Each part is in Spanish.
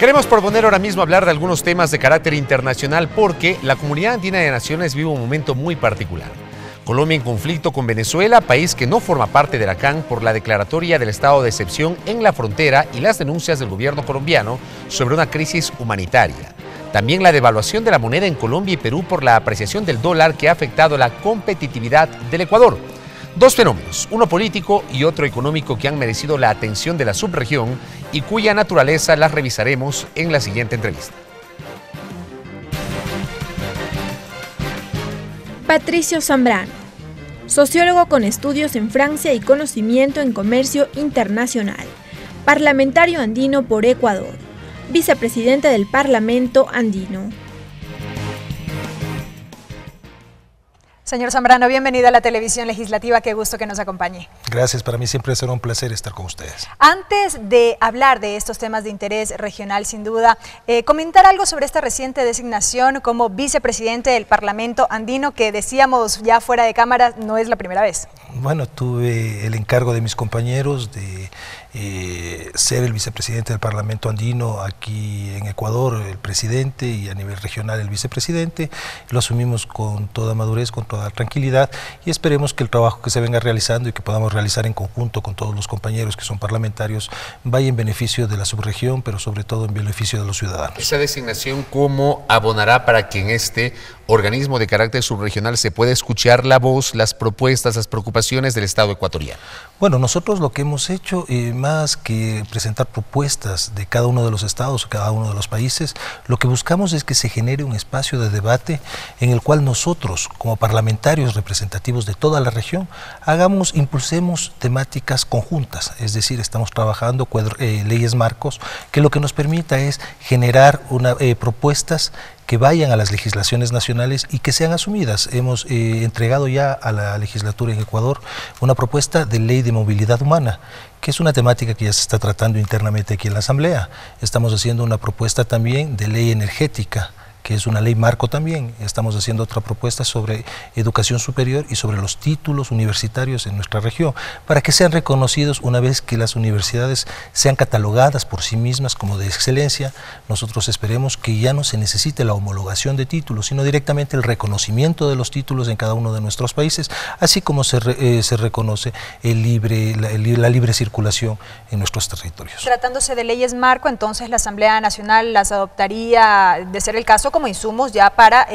Queremos proponer ahora mismo hablar de algunos temas de carácter internacional porque la Comunidad Andina de Naciones vive un momento muy particular. Colombia en conflicto con Venezuela, país que no forma parte de la CAN por la declaratoria del estado de excepción en la frontera y las denuncias del gobierno colombiano sobre una crisis humanitaria. También la devaluación de la moneda en Colombia y Perú por la apreciación del dólar que ha afectado la competitividad del Ecuador. Dos fenómenos, uno político y otro económico que han merecido la atención de la subregión y cuya naturaleza las revisaremos en la siguiente entrevista. Patricio Zambrano, sociólogo con estudios en Francia y conocimiento en comercio internacional, parlamentario andino por Ecuador, vicepresidente del Parlamento andino. Señor Zambrano, bienvenido a la televisión legislativa, qué gusto que nos acompañe. Gracias, para mí siempre será un placer estar con ustedes. Antes de hablar de estos temas de interés regional, sin duda, comentar algo sobre esta reciente designación como vicepresidente del Parlamento andino, que decíamos ya fuera de cámara, no es la primera vez. Bueno, tuve el encargo de mis compañeros de ser el vicepresidente del Parlamento andino aquí en Ecuador, el presidente, y a nivel regional el vicepresidente. Lo asumimos con toda madurez, con toda tranquilidad, y esperemos que el trabajo que se venga realizando y que podamos realizar en conjunto con todos los compañeros que son parlamentarios vaya en beneficio de la subregión, pero sobre todo en beneficio de los ciudadanos. ¿Esa designación cómo abonará para que en este organismo de carácter subregional se pueda escuchar la voz, las propuestas, las preocupaciones del Estado ecuatoriano? Bueno, nosotros lo que hemos hecho, más que presentar propuestas de cada uno de los estados o cada uno de los países, lo que buscamos es que se genere un espacio de debate en el cual nosotros, como parlamentarios representativos de toda la región, impulsemos temáticas conjuntas, es decir, estamos trabajando leyes marcos que lo que nos permita es generar propuestas que vayan a las legislaciones nacionales y que sean asumidas. Hemos entregado ya a la legislatura en Ecuador una propuesta de ley de movilidad humana, que es una temática que ya se está tratando internamente aquí en la Asamblea. Estamos haciendo una propuesta también de ley energética, que es una ley marco también. Estamos haciendo otra propuesta sobre educación superior y sobre los títulos universitarios en nuestra región, para que sean reconocidos una vez que las universidades sean catalogadas por sí mismas como de excelencia. Nosotros esperemos que ya no se necesite la homologación de títulos, sino directamente el reconocimiento de los títulos en cada uno de nuestros países, así como se reconoce la libre circulación en nuestros territorios. Tratándose de leyes marco, entonces la Asamblea Nacional las adoptaría, de ser el caso, como insumos ya para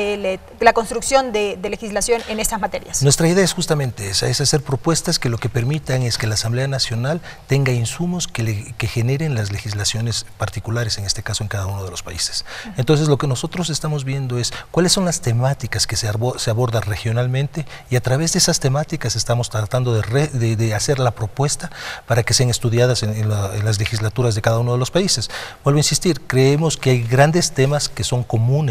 la construcción de legislación en estas materias. Nuestra idea es justamente esa, es hacer propuestas que lo que permitan es que la Asamblea Nacional tenga insumos que generen las legislaciones particulares, en este caso en cada uno de los países. Entonces lo que nosotros estamos viendo es cuáles son las temáticas que se abordan regionalmente, y a través de esas temáticas estamos tratando de hacer la propuesta para que sean estudiadas en las legislaturas de cada uno de los países. Vuelvo a insistir, creemos que hay grandes temas que son comunes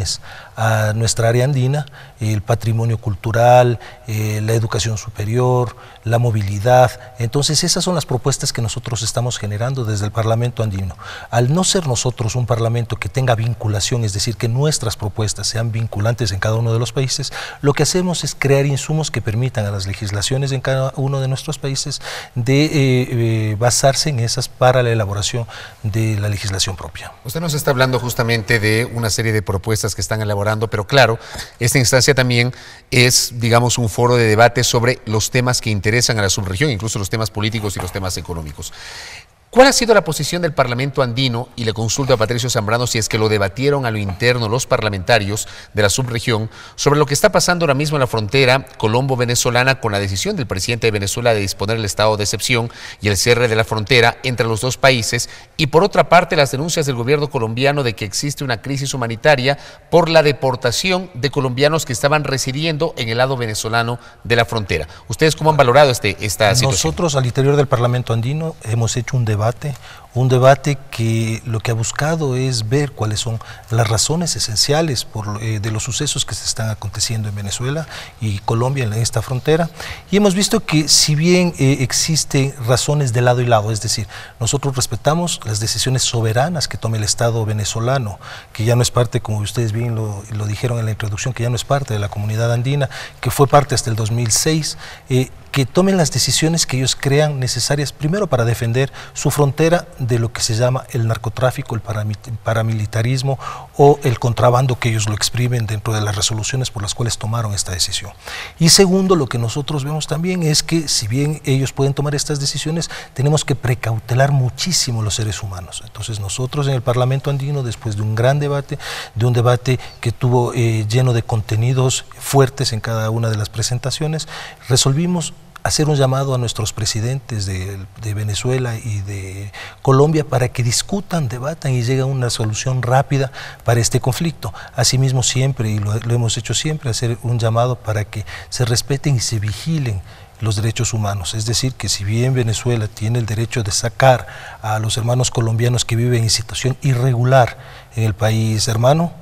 a nuestra área andina: el patrimonio cultural, la educación superior, la movilidad. Entonces esas son las propuestas que nosotros estamos generando desde el Parlamento andino. Al no ser nosotros un parlamento que tenga vinculación, es decir, que nuestras propuestas sean vinculantes en cada uno de los países, lo que hacemos es crear insumos que permitan a las legislaciones en cada uno de nuestros países de basarse en esas para la elaboración de la legislación propia. Usted nos está hablando justamente de una serie de propuestas que están elaborando, pero claro, esta instancia también es, digamos, un foro de debate sobre los temas que interesan a la subregión, incluso los temas políticos y los temas económicos. ¿Cuál ha sido la posición del Parlamento andino? Y le consulto a Patricio Zambrano si es que lo debatieron a lo interno los parlamentarios de la subregión sobre lo que está pasando ahora mismo en la frontera colombo-venezolana con la decisión del presidente de Venezuela de disponer el estado de excepción y el cierre de la frontera entre los dos países, y por otra parte las denuncias del gobierno colombiano de que existe una crisis humanitaria por la deportación de colombianos que estaban residiendo en el lado venezolano de la frontera. ¿Ustedes cómo han valorado esta situación? Nosotros al interior del Parlamento andino hemos hecho un debate que lo que ha buscado es ver cuáles son las razones esenciales de los sucesos que se están aconteciendo en Venezuela y Colombia en esta frontera, y hemos visto que si bien existen razones de lado y lado, es decir, nosotros respetamos las decisiones soberanas que tome el Estado venezolano, que ya no es parte, como ustedes bien lo dijeron en la introducción, que ya no es parte de la comunidad andina, que fue parte hasta el 2006, que tomen las decisiones que ellos crean necesarias, primero para defender su frontera de lo que se llama el narcotráfico, el paramilitarismo o el contrabando, que ellos lo exprimen dentro de las resoluciones por las cuales tomaron esta decisión. Y segundo, lo que nosotros vemos también es que si bien ellos pueden tomar estas decisiones, tenemos que precautelar muchísimo los seres humanos. Entonces nosotros en el Parlamento andino, después de un gran debate, que tuvo lleno de contenidos fuertes en cada una de las presentaciones, resolvimos hacer un llamado a nuestros presidentes de Venezuela y de Colombia para que discutan, debatan y lleguen a una solución rápida para este conflicto. Asimismo siempre, y lo hemos hecho siempre, hacer un llamado para que se respeten y se vigilen los derechos humanos. Es decir, que si bien Venezuela tiene el derecho de sacar a los hermanos colombianos que viven en situación irregular en el país hermano,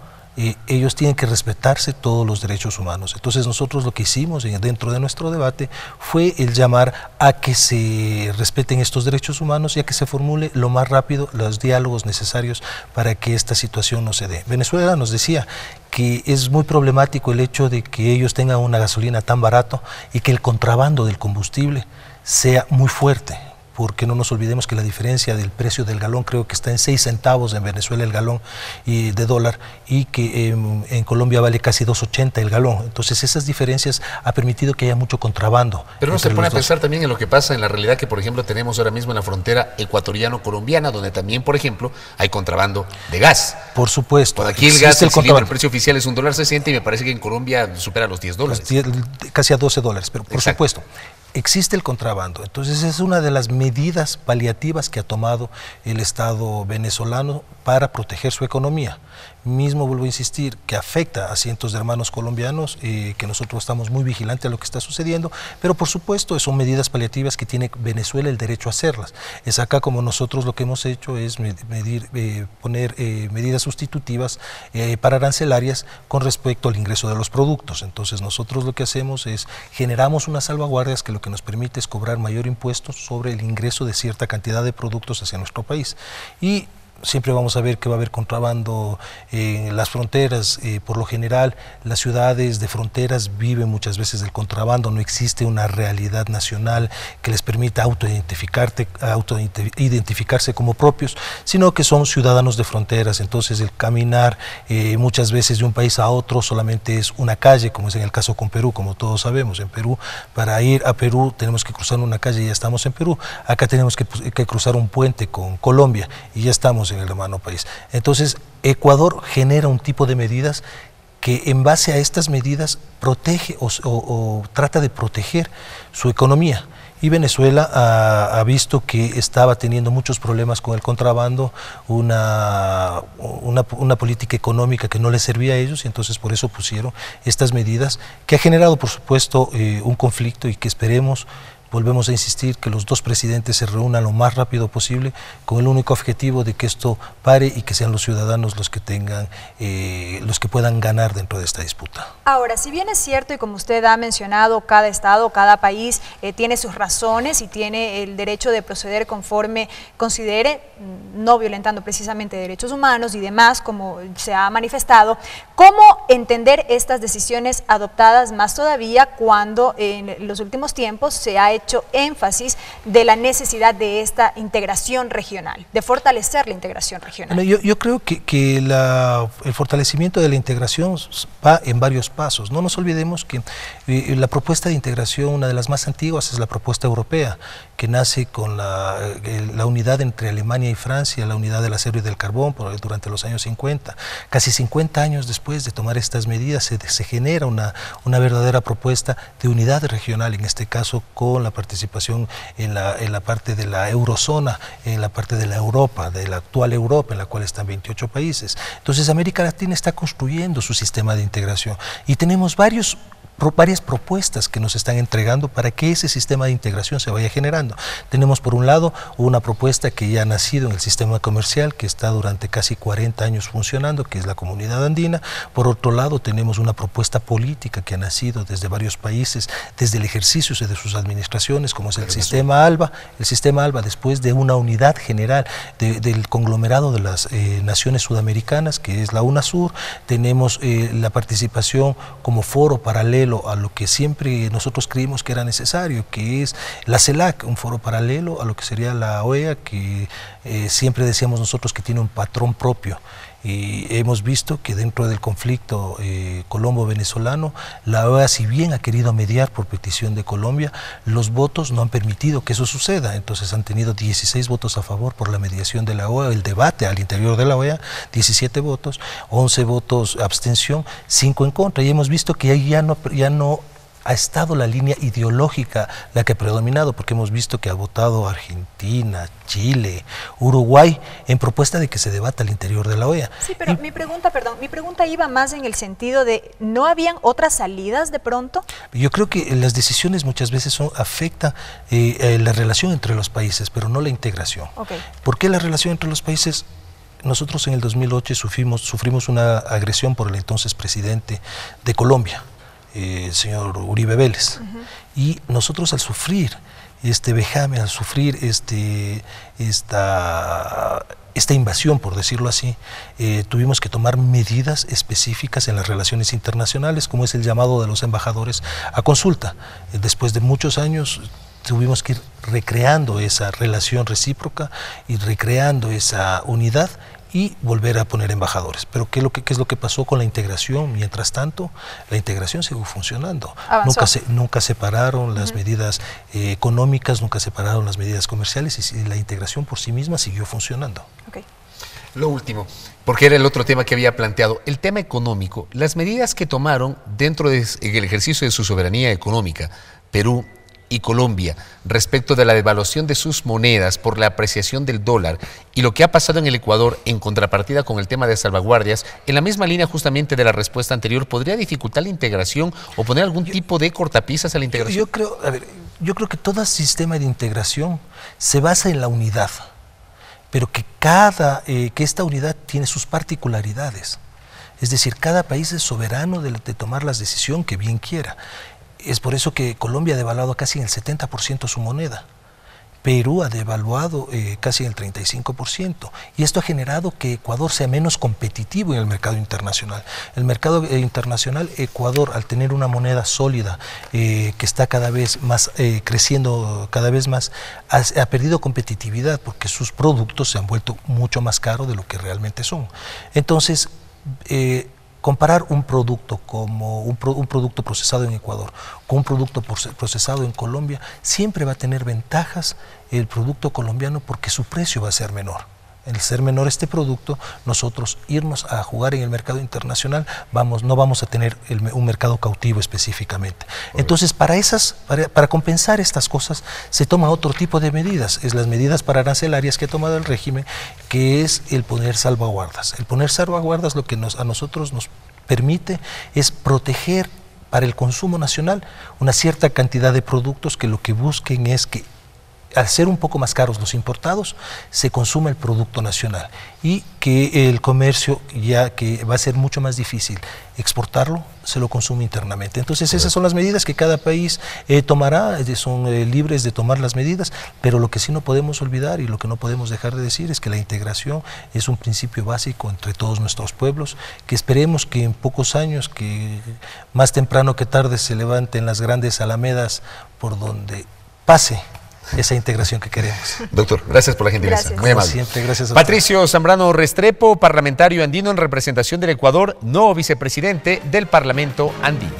ellos tienen que respetarse todos los derechos humanos. Entonces nosotros lo que hicimos dentro de nuestro debate fue el llamar a que se respeten estos derechos humanos y a que se formule lo más rápido los diálogos necesarios para que esta situación no se dé. Venezuela nos decía que es muy problemático el hecho de que ellos tengan una gasolina tan barato y que el contrabando del combustible sea muy fuerte, porque no nos olvidemos que la diferencia del precio del galón creo que está en 6 centavos en Venezuela el galón de dólar, y que en Colombia vale casi 2.80 el galón. Entonces esas diferencias ha permitido que haya mucho contrabando. Pero no se pone a pensar también en lo que pasa en la realidad que, por ejemplo, tenemos ahora mismo en la frontera ecuatoriano-colombiana, donde también, por ejemplo, hay contrabando de gas. Por supuesto. Cuando aquí el gas, el precio oficial es $1.60 y me parece que en Colombia supera los $10. Casi a $12, pero por supuesto. Existe el contrabando. Entonces es una de las medidas paliativas que ha tomado el Estado venezolano para proteger su economía. Mismo vuelvo a insistir que afecta a cientos de hermanos colombianos, que nosotros estamos muy vigilantes a lo que está sucediendo, pero por supuesto son medidas paliativas que tiene Venezuela el derecho a hacerlas. Es acá como nosotros lo que hemos hecho es poner medidas sustitutivas para arancelarias con respecto al ingreso de los productos. Entonces nosotros lo que hacemos es generamos unas salvaguardias que lo que nos permite es cobrar mayor impuesto sobre el ingreso de cierta cantidad de productos hacia nuestro país. Y siempre vamos a ver que va a haber contrabando en las fronteras. Por lo general, las ciudades de fronteras viven muchas veces del contrabando. No existe una realidad nacional que les permita identificarse como propios, sino que son ciudadanos de fronteras. Entonces, el caminar muchas veces de un país a otro solamente es una calle, como es en el caso con Perú, como todos sabemos. En Perú, para ir a Perú tenemos que cruzar una calle y ya estamos en Perú. Acá tenemos que cruzar un puente con Colombia y ya estamos en el hermano país. Entonces, Ecuador genera un tipo de medidas que en base a estas medidas protege o trata de proteger su economía. Y Venezuela ha visto que estaba teniendo muchos problemas con el contrabando, una política económica que no les servía a ellos, y entonces por eso pusieron estas medidas que ha generado, por supuesto, un conflicto, y que esperemos, volvemos a insistir, que los dos presidentes se reúnan lo más rápido posible con el único objetivo de que esto pare y que sean los ciudadanos los que puedan ganar dentro de esta disputa. Ahora, si bien es cierto, y como usted ha mencionado, cada estado, cada país tiene sus razones y tiene el derecho de proceder conforme considere, no violentando precisamente derechos humanos y demás, como se ha manifestado, ¿cómo entender estas decisiones adoptadas, más todavía cuando en los últimos tiempos se ha hecho énfasis de la necesidad de esta integración regional, de fortalecer la integración regional? Bueno, yo creo que el fortalecimiento de la integración va en varios pasos. No nos olvidemos que la propuesta de integración, una de las más antiguas, es la propuesta europea, que nace con la unidad entre Alemania y Francia, la unidad del acero y del carbón durante los años 50. Casi 50 años después de tomar estas medidas se genera una verdadera propuesta de unidad regional, en este caso con la participación en la parte de la eurozona, en la parte de la Europa, de la actual Europa, en la cual están 28 países. Entonces América Latina está construyendo su sistema de integración y tenemos varias propuestas que nos están entregando para que ese sistema de integración se vaya generando. Tenemos por un lado una propuesta que ya ha nacido en el sistema comercial, que está durante casi 40 años funcionando, que es la Comunidad Andina. Por otro lado tenemos una propuesta política que ha nacido desde varios países, desde el ejercicio de sus administraciones, como es el sistema ALBA. El sistema ALBA, después de una unidad general del conglomerado de las naciones sudamericanas, que es la UNASUR, tenemos la participación como foro paralelo paralelo a lo que siempre nosotros creímos que era necesario, que es la CELAC, un foro paralelo a lo que sería la OEA, que siempre decíamos nosotros que tiene un patrón propio. Y hemos visto que dentro del conflicto colombo-venezolano, la OEA, si bien ha querido mediar por petición de Colombia, los votos no han permitido que eso suceda. Entonces han tenido 16 votos a favor por la mediación de la OEA, el debate al interior de la OEA, 17 votos, 11 votos abstención, 5 en contra. Y hemos visto que ahí ya no ha estado la línea ideológica la que ha predominado, porque hemos visto que ha votado Argentina, Chile, Uruguay, en propuesta de que se debata al interior de la OEA. Sí, pero mi pregunta iba más en el sentido de, ¿no habían otras salidas de pronto? Yo creo que las decisiones muchas veces afectan la relación entre los países, pero no la integración. Okay. ¿Por qué la relación entre los países? Nosotros en el 2008 sufrimos una agresión por el entonces presidente de Colombia, el señor Uribe Vélez. Y nosotros al sufrir este vejamen, al sufrir esta invasión, por decirlo así, tuvimos que tomar medidas específicas en las relaciones internacionales, como es el llamado de los embajadores a consulta. Después de muchos años tuvimos que ir recreando esa relación recíproca y recreando esa unidad y volver a poner embajadores. Pero ¿qué es lo que pasó con la integración? Mientras tanto, la integración siguió funcionando. Nunca separaron las medidas económicas, nunca separaron las medidas comerciales, y la integración por sí misma siguió funcionando. Okay. Lo último, porque era el otro tema que había planteado, el tema económico, las medidas que tomaron dentro del ejercicio de su soberanía económica, Perú y Colombia, respecto de la devaluación de sus monedas por la apreciación del dólar y lo que ha pasado en el Ecuador en contrapartida con el tema de salvaguardias, en la misma línea justamente de la respuesta anterior, ¿podría dificultar la integración o poner algún tipo de cortapisas a la integración? Yo creo que todo sistema de integración se basa en la unidad, pero que esta unidad tiene sus particularidades. Es decir, cada país es soberano de tomar las decisiones que bien quiera. Es por eso que Colombia ha devaluado casi en el 70% su moneda. Perú ha devaluado casi en el 35%. Y esto ha generado que Ecuador sea menos competitivo en el mercado internacional. El mercado internacional, Ecuador, al tener una moneda sólida que está cada vez más creciendo, cada vez más, ha perdido competitividad porque sus productos se han vuelto mucho más caros de lo que realmente son. Entonces, comparar un producto como un producto procesado en Ecuador con un producto procesado en Colombia, siempre va a tener ventajas el producto colombiano porque su precio va a ser menor. El ser menor este producto, nosotros irnos a jugar en el mercado internacional, no vamos a tener un mercado cautivo específicamente. Entonces, para compensar estas cosas, se toma otro tipo de medidas. Es las medidas arancelarias que ha tomado el régimen, que es el poner salvaguardas. El poner salvaguardas lo que a nosotros nos permite es proteger para el consumo nacional una cierta cantidad de productos que lo que busquen es que, al ser un poco más caros los importados, se consuma el producto nacional y que el comercio, ya que va a ser mucho más difícil exportarlo, se lo consume internamente. Entonces esas son las medidas que cada país tomará, son libres de tomar las medidas, pero lo que sí no podemos olvidar y lo que no podemos dejar de decir es que la integración es un principio básico entre todos nuestros pueblos, que esperemos que en pocos años, que más temprano que tarde se levanten las grandes alamedas por donde pase esa integración que queremos. Doctor, gracias por la gentileza. Gracias. Muy amable. Siempre, gracias a Patricio Zambrano Restrepo, parlamentario andino en representación del Ecuador, nuevo vicepresidente del Parlamento andino.